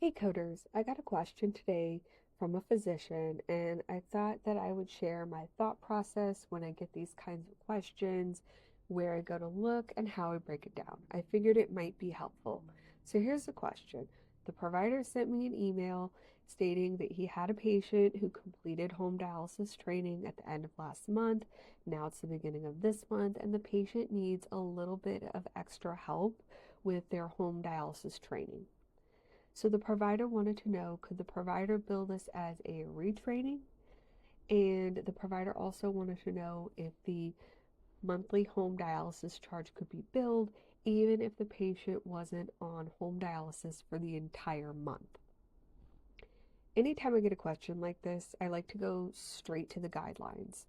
Hey coders, I got a question today from a physician, and I thought that I would share my thought process when I get these kinds of questions, where I go to look, and how I break it down. I figured it might be helpful. So here's the question. The provider sent me an email stating that he had a patient who completed home dialysis training at the end of last month. Now it's the beginning of this month, and the patient needs a little bit of extra help with their home dialysis training. So the provider wanted to know, could the provider bill this as a retraining? And the provider also wanted to know if the monthly home dialysis charge could be billed even if the patient wasn't on home dialysis for the entire month. Anytime I get a question like this, I like to go straight to the guidelines.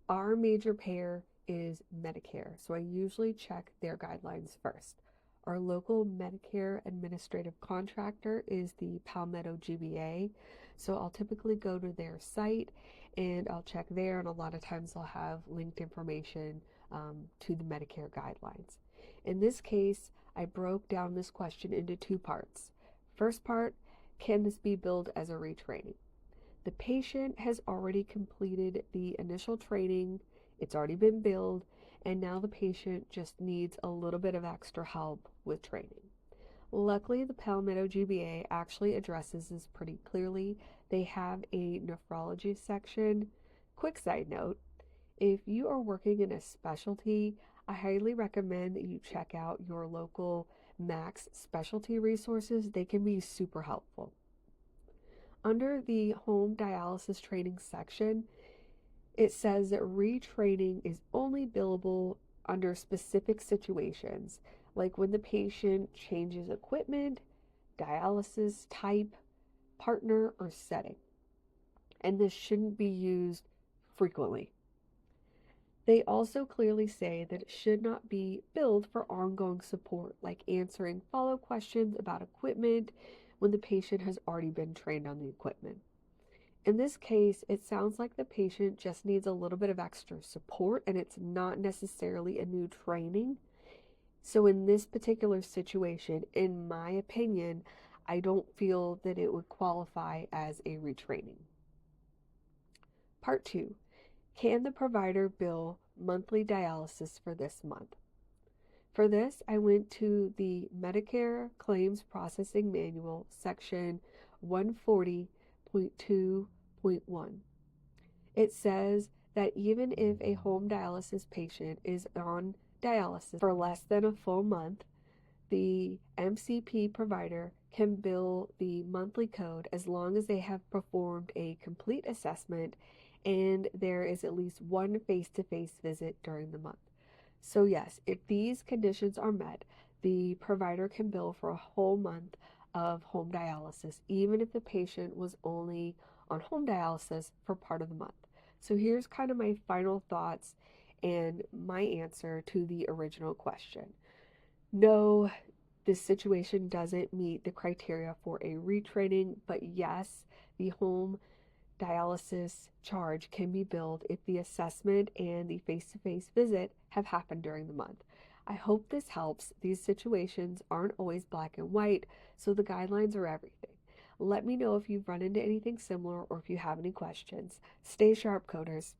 Our major payer is Medicare, so I usually check their guidelines first. Our local Medicare administrative contractor is the Palmetto GBA, so I'll typically go to their site and I'll check there, and a lot of times I'll have linked information to the Medicare guidelines. In this case, I broke down this question into two parts. First part, can this be billed as a retraining? The patient has already completed the initial training, it's already been billed, and now the patient just needs a little bit of extra help with training. Luckily, the Palmetto GBA actually addresses this pretty clearly. They have a nephrology section. Quick side note, if you are working in a specialty, I highly recommend that you check out your local Max specialty resources. They can be super helpful. Under the home dialysis training section, it says that retraining is only billable under specific situations, like when the patient changes equipment, dialysis type, partner, or setting. And this shouldn't be used frequently. They also clearly say that it should not be billed for ongoing support, like answering follow-up questions about equipment when the patient has already been trained on the equipment. In this case, it sounds like the patient just needs a little bit of extra support and it's not necessarily a new training. So in this particular situation, in my opinion, I don't feel that it would qualify as a retraining. Part 2. Can the provider bill monthly dialysis for this month? For this, I went to the Medicare Claims Processing Manual, section 140.2.1. It says that even if a home dialysis patient is on dialysis for less than a full month, the MCP provider can bill the monthly code as long as they have performed a complete assessment and there is at least one face-to-face visit during the month. So yes, if these conditions are met, the provider can bill for a whole month of home dialysis, even if the patient was only on home dialysis for part of the month. So here's kind of my final thoughts and my answer to the original question. No, this situation doesn't meet the criteria for a retraining, but yes, the home dialysis charge can be billed if the assessment and the face-to-face visit have happened during the month. I hope this helps. These situations aren't always black and white, so the guidelines are everything. Let me know if you've run into anything similar or if you have any questions. Stay sharp, coders.